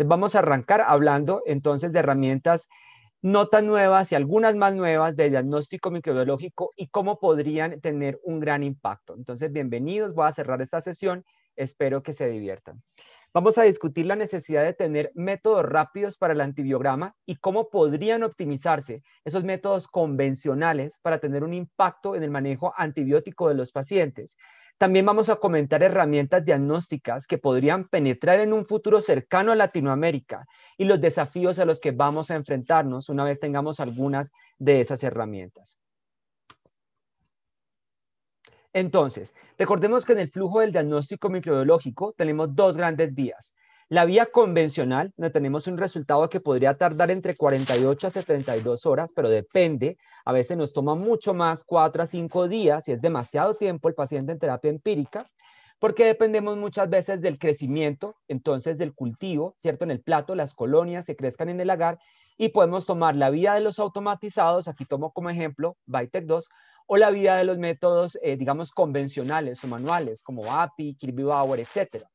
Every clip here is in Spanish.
Entonces vamos a arrancar hablando entonces de herramientas no tan nuevas y algunas más nuevas de diagnóstico microbiológico y cómo podrían tener un gran impacto. Entonces, bienvenidos, voy a cerrar esta sesión, espero que se diviertan. Vamos a discutir la necesidad de tener métodos rápidos para el antibiograma y cómo podrían optimizarse esos métodos convencionales para tener un impacto en el manejo antibiótico de los pacientes. También vamos a comentar herramientas diagnósticas que podrían penetrar en un futuro cercano a Latinoamérica y los desafíos a los que vamos a enfrentarnos una vez tengamos algunas de esas herramientas. Entonces, recordemos que en el flujo del diagnóstico microbiológico tenemos dos grandes vías. La vía convencional, donde tenemos un resultado que podría tardar entre 48 a 72 horas, pero depende, a veces nos toma mucho más, 4 a 5 días, y es demasiado tiempo el paciente en terapia empírica, porque dependemos muchas veces del crecimiento, entonces del cultivo, ¿cierto? En el plato, las colonias que crezcan en el agar, y podemos tomar la vía de los automatizados, aquí tomo como ejemplo Vitek 2, o la vía de los métodos, digamos, convencionales o manuales, como API, Kirby-Bauer, etc.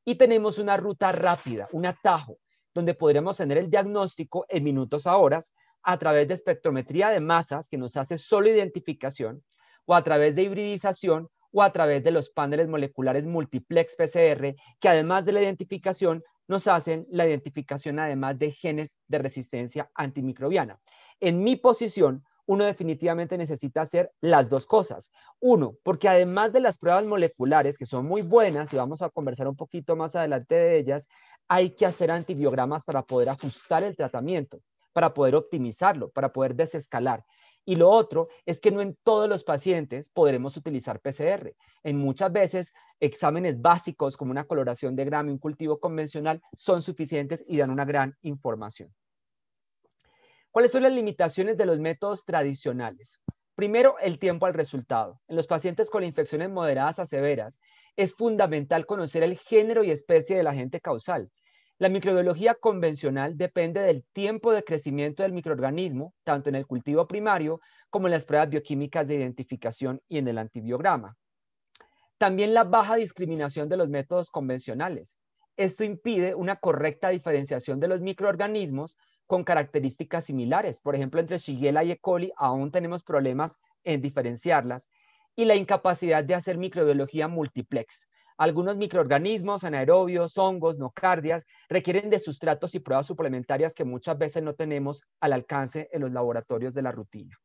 Y tenemos una ruta rápida, un atajo, donde podremos tener el diagnóstico en minutos a horas a través de espectrometría de masas, que nos hace solo identificación, o a través de hibridización, o a través de los paneles moleculares multiplex PCR, que además de la identificación, nos hacen la identificación además de genes de resistencia antimicrobiana. En mi posición, uno definitivamente necesita hacer las dos cosas. Uno, porque además de las pruebas moleculares, que son muy buenas, y vamos a conversar un poquito más adelante de ellas, hay que hacer antibiogramas para poder ajustar el tratamiento, para poder optimizarlo, para poder desescalar. Y lo otro es que no en todos los pacientes podremos utilizar PCR. En muchas veces, exámenes básicos como una coloración de grano y un cultivo convencional son suficientes y dan una gran información. ¿Cuáles son las limitaciones de los métodos tradicionales? Primero, el tiempo al resultado. En los pacientes con infecciones moderadas a severas, es fundamental conocer el género y especie del agente causal. La microbiología convencional depende del tiempo de crecimiento del microorganismo, tanto en el cultivo primario como en las pruebas bioquímicas de identificación y en el antibiograma. También la baja discriminación de los métodos convencionales. Esto impide una correcta diferenciación de los microorganismos con características similares. Por ejemplo, entre Shigella y E. coli aún tenemos problemas en diferenciarlas. Y la incapacidad de hacer microbiología multiplex. Algunos microorganismos, anaerobios, hongos, nocardias, requieren de sustratos y pruebas suplementarias que muchas veces no tenemos al alcance en los laboratorios de la rutina.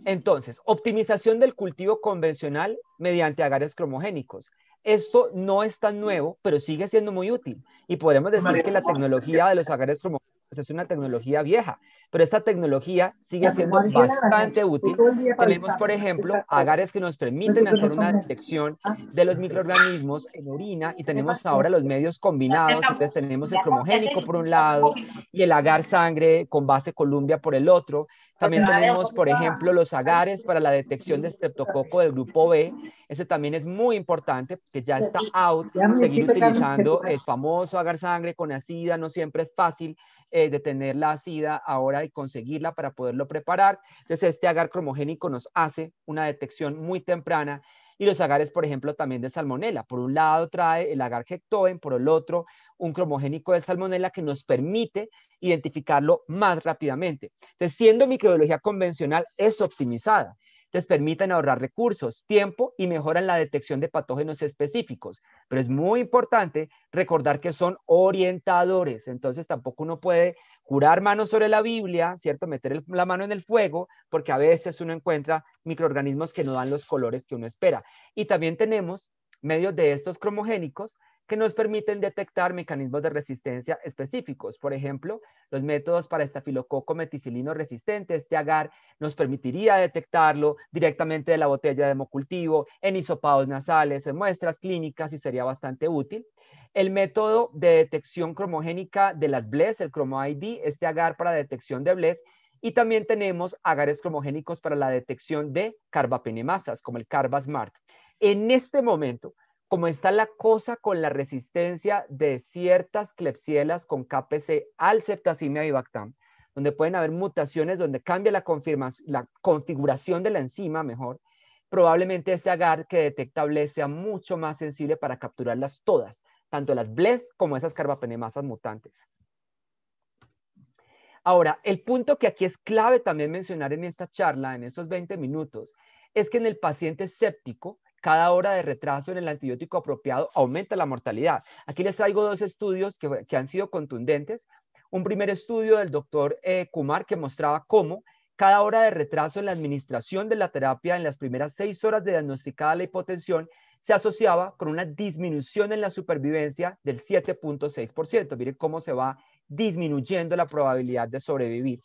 Entonces, optimización del cultivo convencional mediante agares cromogénicos. Esto no es tan nuevo, pero sigue siendo muy útil. Y podemos decir que la tecnología de los agares cromogénicos es una tecnología vieja, pero esta tecnología sigue siendo bastante útil. Tenemos, por ejemplo, agares que nos permiten hacer una detección de los microorganismos en orina y tenemos ahora los medios combinados. Entonces tenemos el cromogénico por un lado y el agar sangre con base Columbia por el otro. También tenemos, por ejemplo, los agares para la detección de estreptococo del grupo B. Ese también es muy importante porque ya está out seguir utilizando el famoso agar sangre con acida. No siempre es fácil detener la acida ahora y conseguirla para poderlo preparar. Entonces, este agar cromogénico nos hace una detección muy temprana. Y los agares, por ejemplo, también de salmonela. Por un lado trae el agar Hectoen, por el otro un cromogénico de salmonela que nos permite identificarlo más rápidamente. Entonces, siendo microbiología convencional, es optimizada. Entonces, permiten ahorrar recursos, tiempo y mejoran la detección de patógenos específicos. Pero es muy importante recordar que son orientadores. Entonces, tampoco uno puede jurar mano sobre la Biblia, ¿cierto? Meter la mano en el fuego, porque a veces uno encuentra microorganismos que no dan los colores que uno espera. Y también tenemos medios de estos cromogénicos que nos permiten detectar mecanismos de resistencia específicos. Por ejemplo, los métodos para estafilococo meticilino resistente, este agar nos permitiría detectarlo directamente de la botella de hemocultivo, en hisopados nasales, en muestras clínicas y sería bastante útil. El método de detección cromogénica de las BLES, el ChromoID, este agar para detección de BLES, y también tenemos agares cromogénicos para la detección de carbapenemasas, como el CarbaSmart. En este momento, como está la cosa con la resistencia de ciertas Klebsielas con KPC al ceftazimia bivactam, donde pueden haber mutaciones donde cambia la configuración de la enzima mejor, probablemente este agar que detecta BLES sea mucho más sensible para capturarlas todas, tanto las BLES como esas carbapenemasas mutantes. Ahora, el punto que aquí es clave también mencionar en esta charla, en estos 20 minutos, es que en el paciente séptico, cada hora de retraso en el antibiótico apropiado aumenta la mortalidad. Aquí les traigo dos estudios que han sido contundentes. Un primer estudio del doctor Kumar que mostraba cómo cada hora de retraso en la administración de la terapia en las primeras 6 horas de diagnosticada la hipotensión se asociaba con una disminución en la supervivencia del 7.6%. Miren cómo se va disminuyendo la probabilidad de sobrevivir.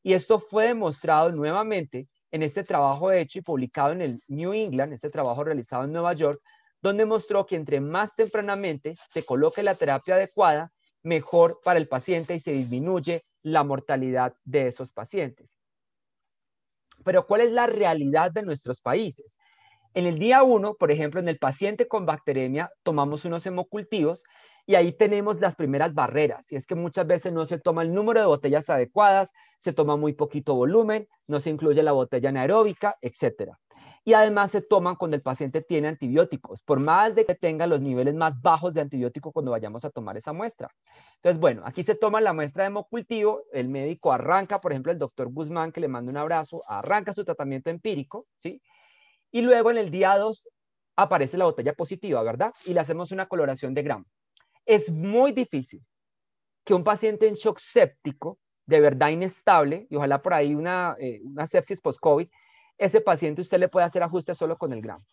Y esto fue demostrado nuevamente en este trabajo hecho y publicado en el New England, este trabajo realizado en Nueva York, donde mostró que entre más tempranamente se coloque la terapia adecuada, mejor para el paciente y se disminuye la mortalidad de esos pacientes. Pero ¿cuál es la realidad de nuestros países? En el día 1, por ejemplo, en el paciente con bacteremia, tomamos unos hemocultivos y ahí tenemos las primeras barreras. Y es que muchas veces no se toma el número de botellas adecuadas, se toma muy poquito volumen, no se incluye la botella anaeróbica, etc. Y además se toman cuando el paciente tiene antibióticos, por más de que tenga los niveles más bajos de antibiótico cuando vayamos a tomar esa muestra. Entonces, bueno, aquí se toma la muestra de hemocultivo, el médico arranca, por ejemplo, el doctor Guzmán, que le mando un abrazo, arranca su tratamiento empírico, ¿sí? Y luego en el día 2 aparece la botella positiva, ¿verdad? Y le hacemos una coloración de Gram. Es muy difícil que un paciente en shock séptico, de verdad inestable, y ojalá por ahí una sepsis post-COVID, ese paciente usted le puede hacer ajustes solo con el Gram.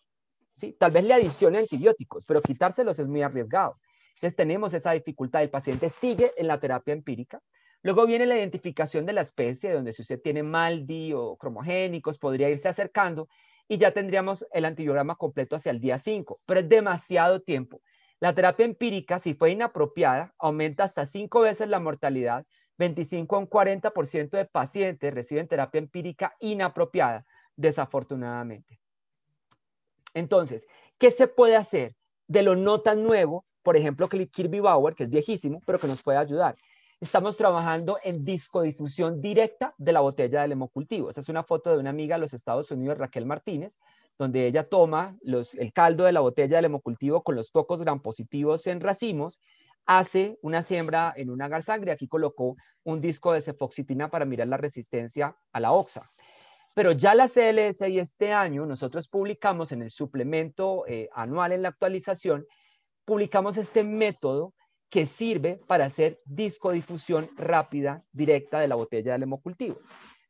¿Sí? Tal vez le adicione antibióticos, pero quitárselos es muy arriesgado. Entonces tenemos esa dificultad. El paciente sigue en la terapia empírica. Luego viene la identificación de la especie, donde si usted tiene MALDI o cromogénicos, podría irse acercando y ya tendríamos el antibiograma completo hacia el día 5, pero es demasiado tiempo. La terapia empírica, si fue inapropiada, aumenta hasta 5 veces la mortalidad. 25 a un 40% de pacientes reciben terapia empírica inapropiada, desafortunadamente. Entonces, ¿qué se puede hacer de lo no tan nuevo? Por ejemplo, Kirby Bauer, que es viejísimo, pero que nos puede ayudar. Estamos trabajando en discodifusión directa de la botella del hemocultivo. Esa es una foto de una amiga de los Estados Unidos, Raquel Martínez, donde ella toma el caldo de la botella del hemocultivo con los pocos gram positivos en racimos, hace una siembra en un agar sangre. Aquí colocó un disco de cefoxitina para mirar la resistencia a la oxa. Pero ya la CLS y este año nosotros publicamos en el suplemento anual en la actualización, publicamos este método que sirve para hacer discodifusión rápida directa de la botella del hemocultivo.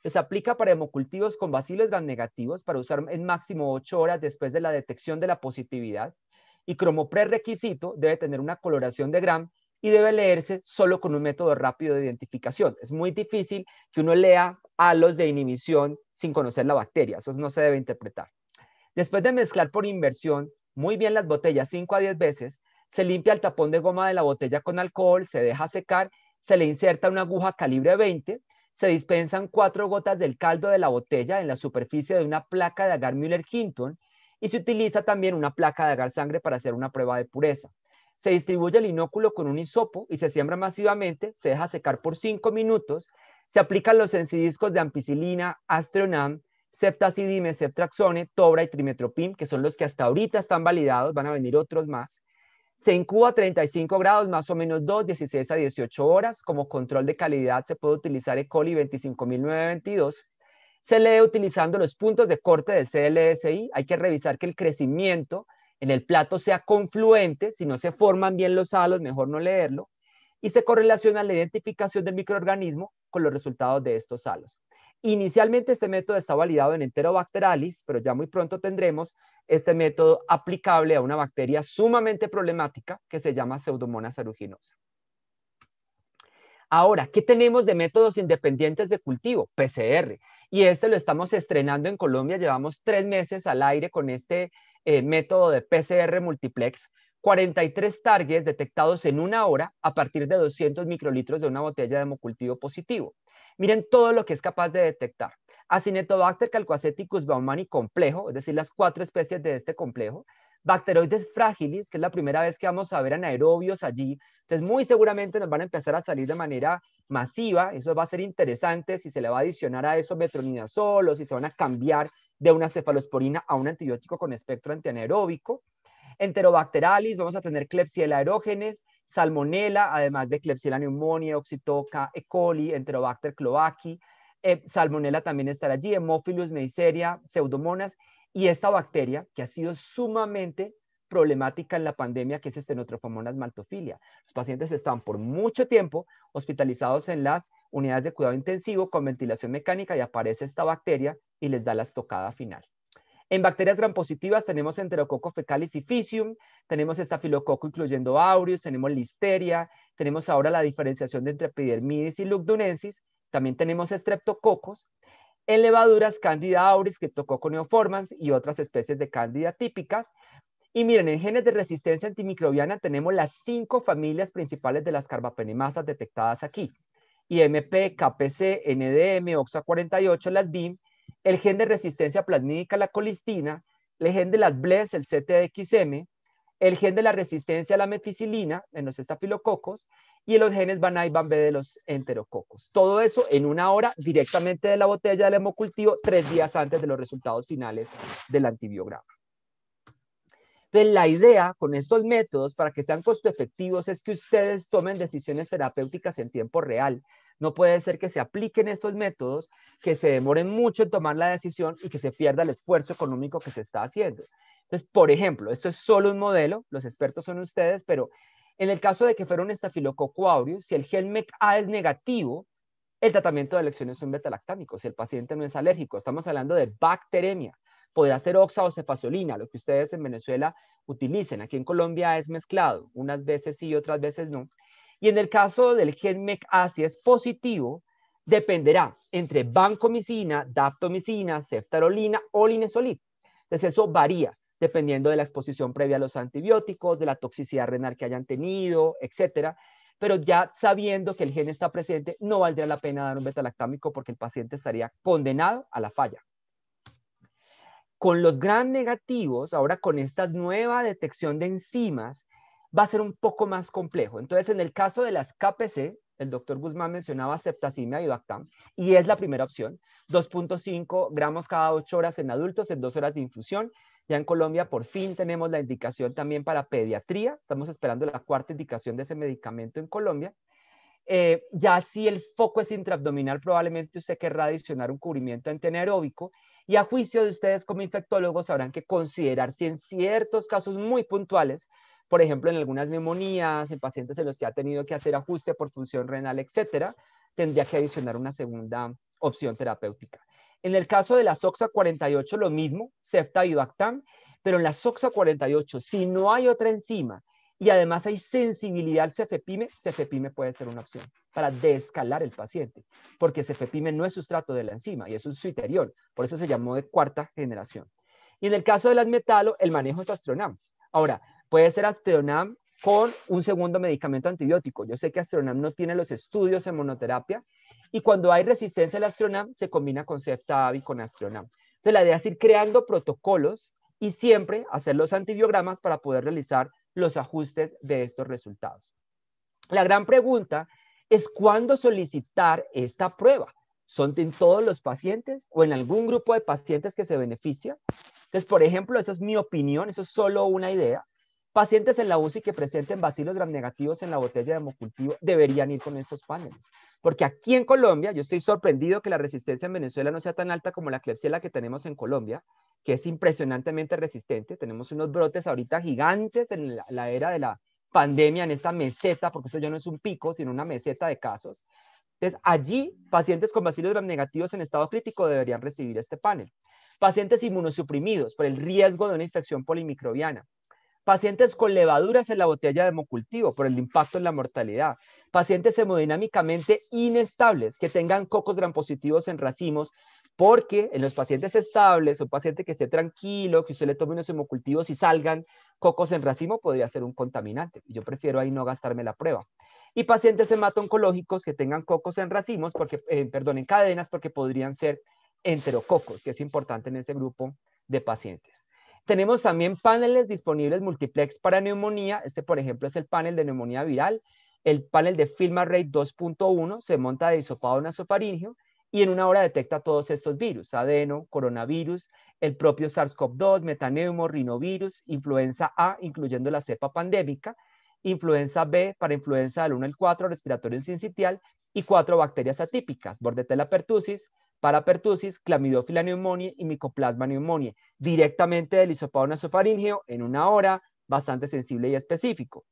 Se aplica para hemocultivos con bacilos gram negativos para usar en máximo 8 horas después de la detección de la positividad y como prerequisito debe tener una coloración de gram y debe leerse solo con un método rápido de identificación. Es muy difícil que uno lea halos de inhibición sin conocer la bacteria, eso no se debe interpretar. Después de mezclar por inversión muy bien las botellas 5 a 10 veces, se limpia el tapón de goma de la botella con alcohol, se deja secar, se le inserta una aguja calibre 20, se dispensan 4 gotas del caldo de la botella en la superficie de una placa de agar Müller-Hinton y se utiliza también una placa de agar sangre para hacer una prueba de pureza. Se distribuye el inóculo con un hisopo y se siembra masivamente, se deja secar por 5 minutos, se aplican los encidiscos de ampicilina, Astronam, Ceftazidime, Ceftraxone, Tobra y Trimetoprim, que son los que hasta ahorita están validados, van a venir otros más. Se incuba a 35 grados, más o menos 16 a 18 horas. Como control de calidad se puede utilizar E. coli 25922. Se lee utilizando los puntos de corte del CLSI. Hay que revisar que el crecimiento en el plato sea confluente. Si no se forman bien los halos, mejor no leerlo. Y se correlaciona la identificación del microorganismo con los resultados de estos halos. Inicialmente este método está validado en Enterobacterialis, pero ya muy pronto tendremos este método aplicable a una bacteria sumamente problemática que se llama Pseudomonas aeruginosa. Ahora, ¿qué tenemos de métodos independientes de cultivo? PCR. Y este lo estamos estrenando en Colombia. Llevamos 3 meses al aire con este método de PCR multiplex. 43 targets detectados en 1 hora a partir de 200 microlitros de una botella de hemocultivo positivo. Miren todo lo que es capaz de detectar. Acinetobacter, Calcoaceticus baumannii complejo, es decir, las 4 especies de este complejo. Bacteroides fragilis, que es la primera vez que vamos a ver anaerobios allí. Entonces, muy seguramente nos van a empezar a salir de manera masiva. Eso va a ser interesante si se le va a adicionar a eso metronidazol o si se van a cambiar de una cefalosporina a un antibiótico con espectro antianaeróbico. Enterobacterialis, vamos a tener Klebsiella aerógenes, Salmonella, además de Klebsiella pneumoniae, Oxytoca, E. coli, Enterobacter cloaci, Salmonella también estará allí, Haemophilus, Neisseria, Pseudomonas, y esta bacteria que ha sido sumamente problemática en la pandemia, que es Stenotrophomonas maltophilia. Los pacientes están por mucho tiempo hospitalizados en las unidades de cuidado intensivo con ventilación mecánica y aparece esta bacteria y les da la estocada final. En bacterias grampositivas tenemos Enterococcus fecalis y Physium, tenemos Staphylococcus incluyendo Aureus, tenemos Listeria, tenemos ahora la diferenciación de entre Epidermidis y Lugdunensis, también tenemos Streptococcus. En levaduras, Candida auris, Cryptococcus neoformans y otras especies de Candida típicas. Y miren, en genes de resistencia antimicrobiana tenemos las 5 familias principales de las carbapenemasas detectadas aquí. IMP, KPC, NDM, OXA48, las BIM, el gen de resistencia plasmídica a la colistina, el gen de las BLES, el CTXM, el gen de la resistencia a la meticilina en los estafilococos y los genes Van A y Van B de los enterococos. Todo eso en una hora directamente de la botella del hemocultivo, 3 días antes de los resultados finales del antibiograma. Entonces, la idea con estos métodos, para que sean costo efectivos, es que ustedes tomen decisiones terapéuticas en tiempo real. No puede ser que se apliquen estos métodos, que se demoren mucho en tomar la decisión y que se pierda el esfuerzo económico que se está haciendo. Entonces, por ejemplo, esto es solo un modelo, los expertos son ustedes, pero en el caso de que fuera un Staphylococcus aureus, si el gen MECA es negativo, el tratamiento de elección es un beta-lactámico, si el paciente no es alérgico. Estamos hablando de bacteremia. Podrá ser oxa o cefazolina, lo que ustedes en Venezuela utilicen. Aquí en Colombia es mezclado, unas veces sí, otras veces no. Y en el caso del gen MECA, si es positivo, dependerá entre vancomicina, daptomicina, ceftarolina o linezolid. Entonces eso varía dependiendo de la exposición previa a los antibióticos, de la toxicidad renal que hayan tenido, etcétera. Pero ya sabiendo que el gen está presente, no valdría la pena dar un beta-lactámico porque el paciente estaría condenado a la falla. Con los gram negativos, ahora con esta nueva detección de enzimas, va a ser un poco más complejo. Entonces, en el caso de las KPC, el doctor Guzmán mencionaba ceftazimia y Bactam, y es la primera opción, 2.5 gramos cada 8 horas en adultos en 2 horas de infusión. Ya en Colombia por fin tenemos la indicación también para pediatría, estamos esperando la 4ª indicación de ese medicamento en Colombia. Ya si el foco es intraabdominal, probablemente usted querrá adicionar un cubrimiento antianaeróbico, y a juicio de ustedes como infectólogos habrán que considerar si en ciertos casos muy puntuales, por ejemplo en algunas neumonías, en pacientes en los que ha tenido que hacer ajuste por función renal, etcétera, tendría que adicionar una segunda opción terapéutica. En el caso de la OXA48 lo mismo, Cefta y Bactam, pero en la OXA48 si no hay otra enzima y además hay sensibilidad al cefepime, cefepime puede ser una opción para desescalar el paciente, porque cefepime no es sustrato de la enzima y es un suiterión, por eso se llamó de 4ª generación. Y en el caso de las metalo, el manejo es Astronam. Ahora, puede ser Astronam con un segundo medicamento antibiótico. Yo sé que Astronam no tiene los estudios en monoterapia y cuando hay resistencia al Astronam se combina con Cefta-Avi con Astronam. Entonces la idea es ir creando protocolos y siempre hacer los antibiogramas para poder realizar los ajustes de estos resultados. La gran pregunta es cuándo solicitar esta prueba. ¿Son en todos los pacientes o en algún grupo de pacientes que se beneficia? Entonces, por ejemplo, eso es mi opinión, eso es solo una idea. Pacientes en la UCI que presenten bacilos gram negativos en la botella de hemocultivo deberían ir con estos paneles. Porque aquí en Colombia, yo estoy sorprendido que la resistencia en Venezuela no sea tan alta como la Klebsiella que tenemos en Colombia, que es impresionantemente resistente. Tenemos unos brotes ahorita gigantes en la era de la pandemia, en esta meseta, porque eso ya no es un pico, sino una meseta de casos. Entonces, allí, pacientes con bacilos gram negativos en estado crítico deberían recibir este panel. Pacientes inmunosuprimidos por el riesgo de una infección polimicrobiana. Pacientes con levaduras en la botella de hemocultivo por el impacto en la mortalidad. Pacientes hemodinámicamente inestables que tengan cocos gram positivos en racimos, porque en los pacientes estables, un paciente que esté tranquilo, que usted le tome unos hemocultivos y salgan cocos en racimo, podría ser un contaminante. Yo prefiero ahí no gastarme la prueba. Y pacientes hemato-oncológicos que tengan cocos en racimos, en cadenas, porque podrían ser enterococos, que es importante en ese grupo de pacientes. Tenemos también paneles disponibles multiplex para neumonía. Este, por ejemplo, es el panel de neumonía viral. El panel de Filmarate 2.1 se monta de hisopado nasofaríngeo y en una hora detecta todos estos virus, adeno, coronavirus, el propio SARS-CoV-2, metaneumo, rinovirus, influenza A, incluyendo la cepa pandémica, influenza B para influenza del 1 al 4, respiratorio sincitial, y 4 bacterias atípicas, Bordetella pertussis, parapertussis, Chlamydophila pneumoniae y Mycoplasma pneumoniae, directamente del hisopado nasofaríngeo en una hora, bastante sensible y específico.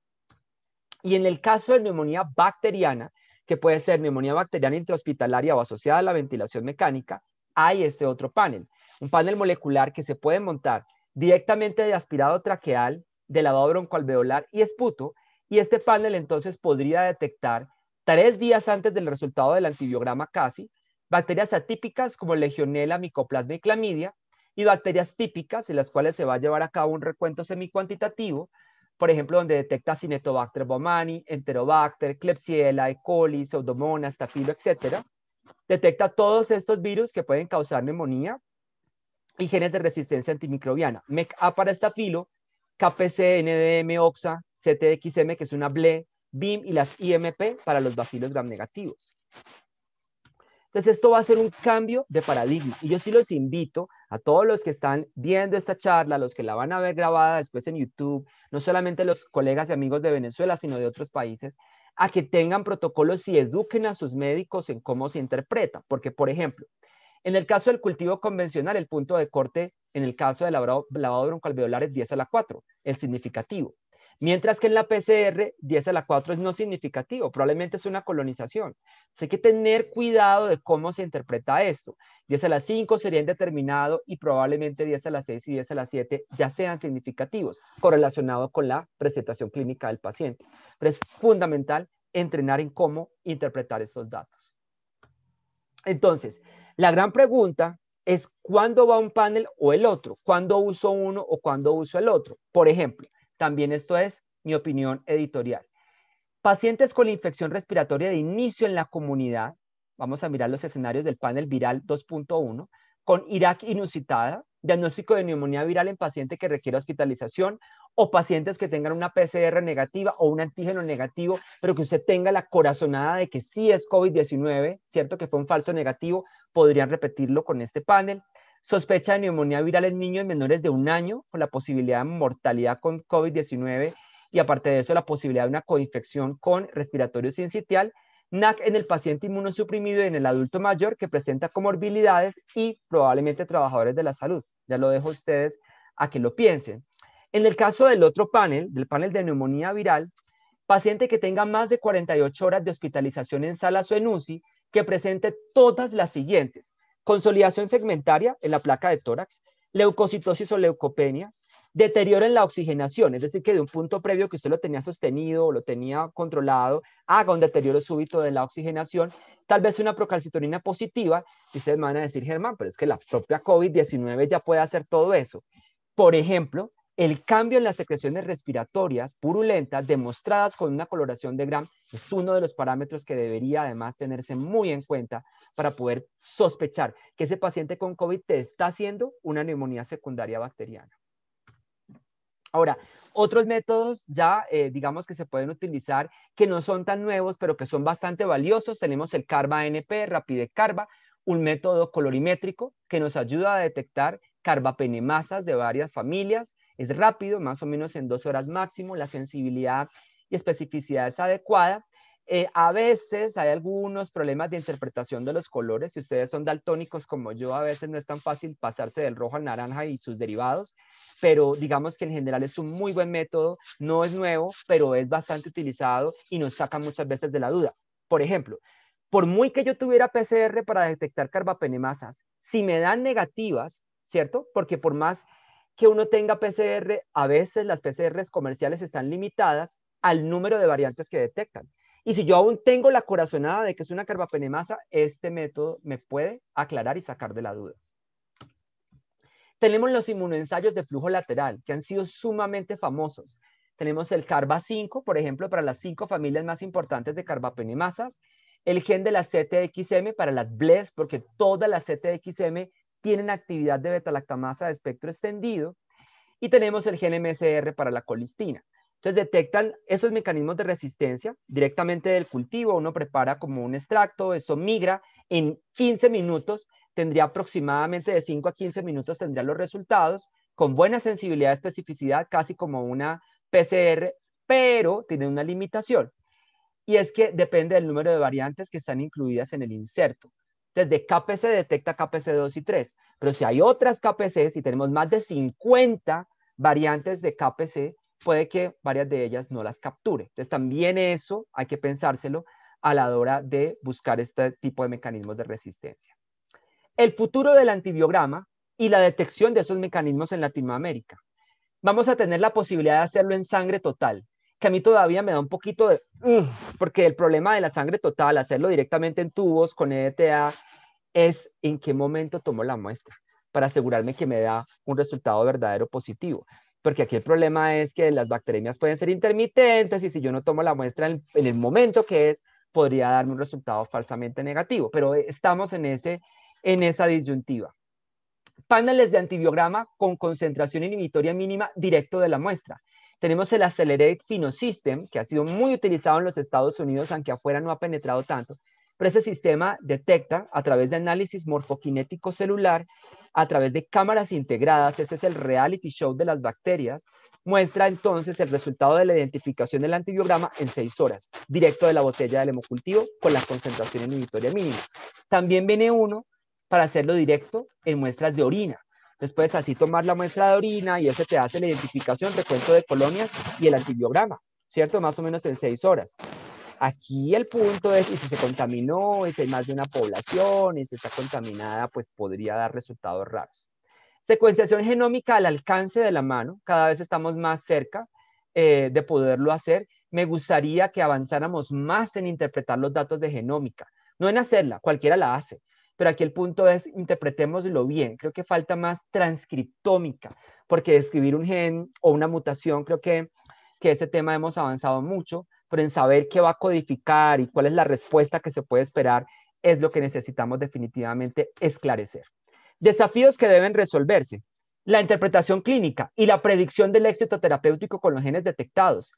Y en el caso de neumonía bacteriana, que puede ser neumonía bacteriana intrahospitalaria o asociada a la ventilación mecánica, hay este otro panel, un panel molecular que se puede montar directamente de aspirado traqueal, de lavado broncoalveolar y esputo, y este panel entonces podría detectar 3 días antes del resultado del antibiograma CASI, bacterias atípicas como Legionella, Mycoplasma y Clamidia, y bacterias típicas en las cuales se va a llevar a cabo un recuento semicuantitativo, por ejemplo, donde detecta Cinetobacter baumannii, Enterobacter, Klebsiella, E. coli, Pseudomonas, Staphylo, etc. Detecta todos estos virus que pueden causar neumonía y genes de resistencia antimicrobiana. MECA para Staphylo, KPC, NDM, OXA, CTXM, que es una BLE, BIM y las IMP para los bacilos gram negativos. Entonces esto va a ser un cambio de paradigma y yo sí los invito a todos los que están viendo esta charla, los que la van a ver grabada después en YouTube, no solamente los colegas y amigos de Venezuela, sino de otros países, a que tengan protocolos y eduquen a sus médicos en cómo se interpreta. Porque, por ejemplo, en el caso del cultivo convencional, el punto de corte en el caso del lavado broncoalveolar es 10 a la 4, el significativo. Mientras que en la PCR, 10 a la 4 es no significativo, probablemente es una colonización. Entonces hay que tener cuidado de cómo se interpreta esto. 10 a la 5 sería indeterminado y probablemente 10 a la 6 y 10 a la 7 ya sean significativos, correlacionado con la presentación clínica del paciente. Pero es fundamental entrenar en cómo interpretar estos datos. Entonces, la gran pregunta es ¿cuándo va un panel o el otro? ¿Cuándo uso uno o cuándo uso el otro? Por ejemplo, también esto es mi opinión editorial. Pacientes con infección respiratoria de inicio en la comunidad, vamos a mirar los escenarios del panel viral 2.1, con IRAC inusitada, diagnóstico de neumonía viral en paciente que requiere hospitalización, o pacientes que tengan una PCR negativa o un antígeno negativo, pero que usted tenga la corazonada de que sí es COVID-19, ¿cierto? Que fue un falso negativo, podrían repetirlo con este panel. Sospecha de neumonía viral en niños menores de 1 año, con la posibilidad de mortalidad con COVID-19 y aparte de eso la posibilidad de una coinfección con respiratorio sincitial, NAC en el paciente inmunosuprimido y en el adulto mayor que presenta comorbilidades y probablemente trabajadores de la salud. Ya lo dejo a ustedes a que lo piensen. En el caso del otro panel, del panel de neumonía viral, paciente que tenga más de 48 horas de hospitalización en salas o en UCI, que presente todas las siguientes: consolidación segmentaria en la placa de tórax, leucocitosis o leucopenia, deterioro en la oxigenación, es decir, que de un punto previo que usted lo tenía sostenido o lo tenía controlado, haga un deterioro súbito de la oxigenación, tal vez una procalcitonina positiva, y ustedes me van a decir, Germán, pero es que la propia COVID-19 ya puede hacer todo eso. Por ejemplo, el cambio en las secreciones respiratorias purulentas demostradas con una coloración de Gram es uno de los parámetros que debería además tenerse muy en cuenta para poder sospechar que ese paciente con COVID te está haciendo una neumonía secundaria bacteriana. Ahora, otros métodos ya, digamos que se pueden utilizar, que no son tan nuevos, pero que son bastante valiosos. Tenemos el CARBA-NP, RapideCarba, un método colorimétrico que nos ayuda a detectar carbapenemasas de varias familias. Es rápido, más o menos en 2 horas máximo. La sensibilidad y especificidad es adecuada. A veces hay algunos problemas de interpretación de los colores. Si ustedes son daltónicos como yo, a veces no es tan fácil pasarse del rojo al naranja y sus derivados, pero digamos que en general es un muy buen método. No es nuevo, pero es bastante utilizado y nos saca muchas veces de la duda. Por ejemplo, por muy que yo tuviera PCR para detectar carbapenemasas, si me dan negativas, ¿cierto? Porque por más que uno tenga PCR, a veces las PCRs comerciales están limitadas al número de variantes que detectan. Y si yo aún tengo la corazonada de que es una carbapenemasa, este método me puede aclarar y sacar de la duda. Tenemos los inmunoensayos de flujo lateral, que han sido sumamente famosos. Tenemos el CARBA5, por ejemplo, para las 5 familias más importantes de carbapenemasas, el gen de la CTXM para las BLES, porque todas las CTXM tienen actividad de beta-lactamasa de espectro extendido, y tenemos el gen MSR para la colistina. Entonces detectan esos mecanismos de resistencia directamente del cultivo, uno prepara como un extracto, esto migra en 15 minutos tendría aproximadamente de 5 a 15 minutos tendría los resultados con buena sensibilidad y especificidad, casi como una PCR, pero tiene una limitación. Y es que depende del número de variantes que están incluidas en el inserto. Desde KPC detecta KPC 2 y 3, pero si hay otras KPC, si tenemos más de 50 variantes de KPC, puede que varias de ellas no las capture. Entonces también eso hay que pensárselo a la hora de buscar este tipo de mecanismos de resistencia. El futuro del antibiograma y la detección de esos mecanismos en Latinoamérica. Vamos a tener la posibilidad de hacerlo en sangre total, que a mí todavía me da un poquito de... porque el problema de la sangre total, hacerlo directamente en tubos con EDTA, es en qué momento tomo la muestra, para asegurarme que me da un resultado verdadero positivo. Porque aquí el problema es que las bacterias pueden ser intermitentes y si yo no tomo la muestra en el momento que es, podría darme un resultado falsamente negativo. Pero estamos en esa disyuntiva. Paneles de antibiograma con concentración inhibitoria mínima directo de la muestra. Tenemos el Accelerate Phenosystem, que ha sido muy utilizado en los Estados Unidos, aunque afuera no ha penetrado tanto. Pero ese sistema detecta a través de análisis morfokinético celular, a través de cámaras integradas, ese es el reality show de las bacterias, muestra entonces el resultado de la identificación del antibiograma en 6 horas, directo de la botella del hemocultivo con la concentración inhibitoria mínima. También viene uno para hacerlo directo en muestras de orina. Después así tomar la muestra de orina y ese te hace la identificación, recuento de colonias y el antibiograma, ¿cierto? Más o menos en 6 horas. Aquí el punto es, y si se contaminó, y si hay más de una población, y si está contaminada, pues podría dar resultados raros. Secuenciación genómica al alcance de la mano, cada vez estamos más cerca de poderlo hacer. Me gustaría que avanzáramos más en interpretar los datos de genómica, no en hacerla, cualquiera la hace, pero aquí el punto es interpretémoslo bien. Creo que falta más transcriptómica, porque describir un gen o una mutación, creo que este tema hemos avanzado mucho, pero en saber qué va a codificar y cuál es la respuesta que se puede esperar es lo que necesitamos definitivamente esclarecer. Desafíos que deben resolverse. La interpretación clínica y la predicción del éxito terapéutico con los genes detectados.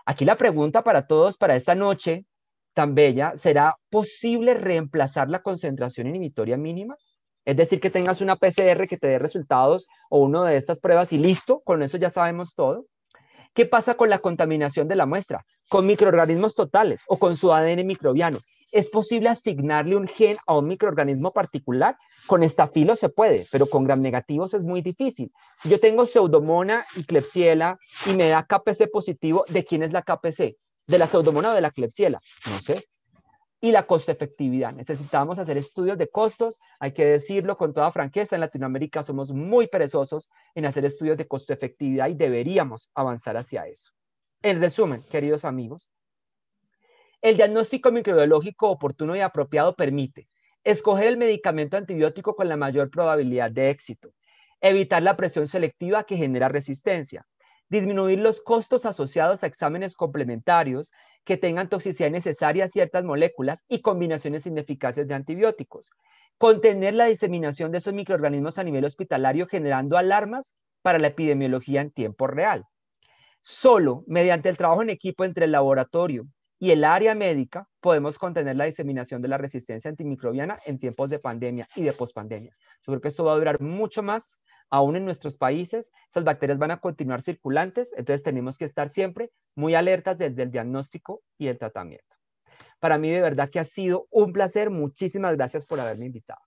Aquí la pregunta para todos para esta noche tan bella, ¿será posible reemplazar la concentración inhibitoria mínima? Es decir, que tengas una PCR que te dé resultados o una de estas pruebas y listo, con eso ya sabemos todo. ¿Qué pasa con la contaminación de la muestra? Con microorganismos totales o con su ADN microbiano. ¿Es posible asignarle un gen a un microorganismo particular? Con estafilo se puede, pero con gram negativos es muy difícil. Si yo tengo Pseudomonas y Klebsiella y me da KPC positivo, ¿de quién es la KPC? ¿De la Pseudomonas o de la Klebsiella? No sé. Y la costo efectividad. Necesitamos hacer estudios de costos, hay que decirlo con toda franqueza, en Latinoamérica somos muy perezosos en hacer estudios de costo efectividad y deberíamos avanzar hacia eso. En resumen, queridos amigos, el diagnóstico microbiológico oportuno y apropiado permite escoger el medicamento antibiótico con la mayor probabilidad de éxito, evitar la presión selectiva que genera resistencia, disminuir los costos asociados a exámenes complementarios que tengan toxicidad necesaria a ciertas moléculas y combinaciones ineficaces de antibióticos, contener la diseminación de esos microorganismos a nivel hospitalario generando alarmas para la epidemiología en tiempo real. Solo mediante el trabajo en equipo entre el laboratorio y el área médica podemos contener la diseminación de la resistencia antimicrobiana en tiempos de pandemia y de pospandemia. Yo creo que esto va a durar mucho más, aún en nuestros países. Esas bacterias van a continuar circulantes, entonces tenemos que estar siempre muy alertas desde el diagnóstico y el tratamiento. Para mí de verdad que ha sido un placer. Muchísimas gracias por haberme invitado.